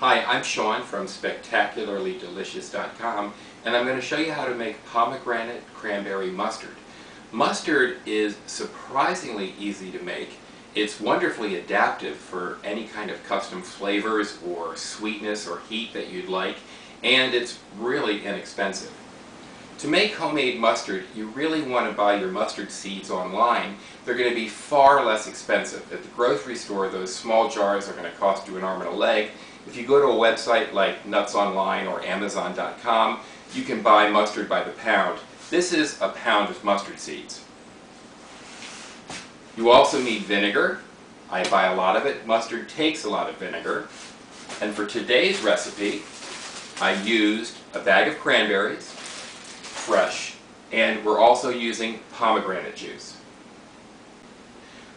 Hi, I'm Sean from spectacularlydelicious.com, and I'm going to show you how to make pomegranate cranberry mustard. Mustard is surprisingly easy to make. It's wonderfully adaptive for any kind of custom flavors or sweetness or heat that you'd like, and it's really inexpensive. To make homemade mustard, you really want to buy your mustard seeds online. They're going to be far less expensive. At the grocery store, those small jars are going to cost you an arm and a leg. If you go to a website like Nuts Online or Amazon.com, you can buy mustard by the pound. This is a pound of mustard seeds. You also need vinegar. I buy a lot of it. Mustard takes a lot of vinegar. And for today's recipe, I used a bag of cranberries, fresh, and we're also using pomegranate juice.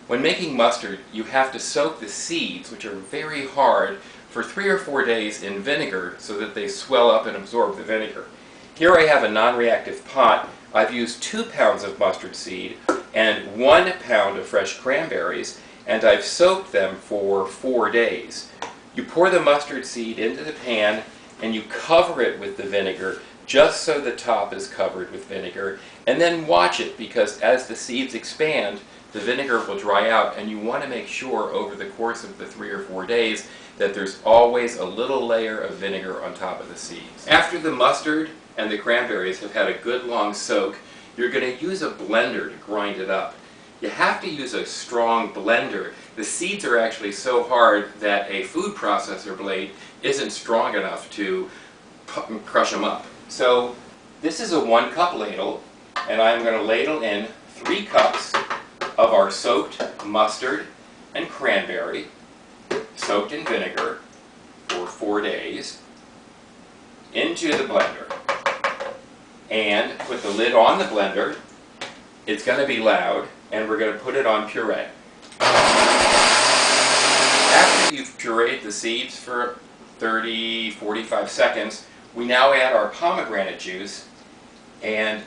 When making mustard, you have to soak the seeds, which are very hard, for 3 or 4 days in vinegar so that they swell up and absorb the vinegar. Here I have a non-reactive pot. I've used 2 pounds of mustard seed and 1 pound of fresh cranberries, and I've soaked them for 4 days. You pour the mustard seed into the pan and you cover it with the vinegar just so the top is covered with vinegar, and then watch it, because as the seeds expand, the vinegar will dry out, and you want to make sure over the course of the 3 or 4 days that there's always a little layer of vinegar on top of the seeds. After the mustard and the cranberries have had a good long soak, you're going to use a blender to grind it up. You have to use a strong blender. The seeds are actually so hard that a food processor blade isn't strong enough to crush them up. So this is a 1 cup ladle, and I'm going to ladle in 3 cups of our soaked mustard and cranberry, soaked in vinegar for 4 days, into the blender. And put the lid on the blender. It's going to be loud, and we're going to put it on puree. After you've pureed the seeds for 30-45 seconds, we now add our pomegranate juice, and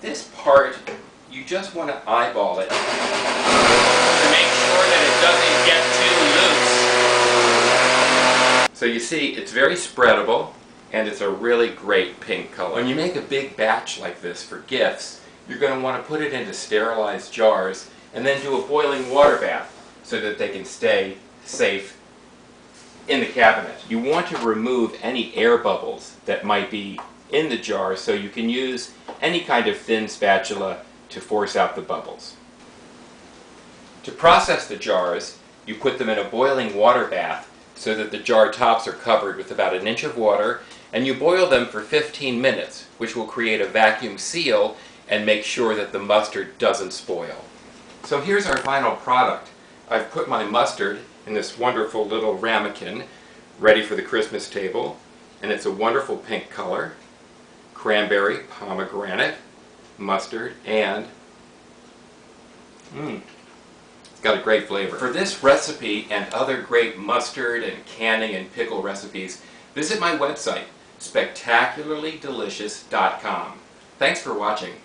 this part, you just want to eyeball it to make sure that it doesn't get too loose. So you see, it's very spreadable, and it's a really great pink color. When you make a big batch like this for gifts, you're going to want to put it into sterilized jars and then do a boiling water bath so that they can stay safe in the cabinet. You want to remove any air bubbles that might be in the jar, so you can use any kind of thin spatula to force out the bubbles. To process the jars, you put them in a boiling water bath so that the jar tops are covered with about 1 inch of water, and you boil them for 15 minutes, which will create a vacuum seal and make sure that the mustard doesn't spoil. So here's our final product. I've put my mustard in this wonderful little ramekin ready for the Christmas table, and it's a wonderful pink color. Cranberry, pomegranate, mustard, and it's got a great flavor. For this recipe and other great mustard and canning and pickle recipes, visit my website, spectacularlydelicious.com. Thanks for watching.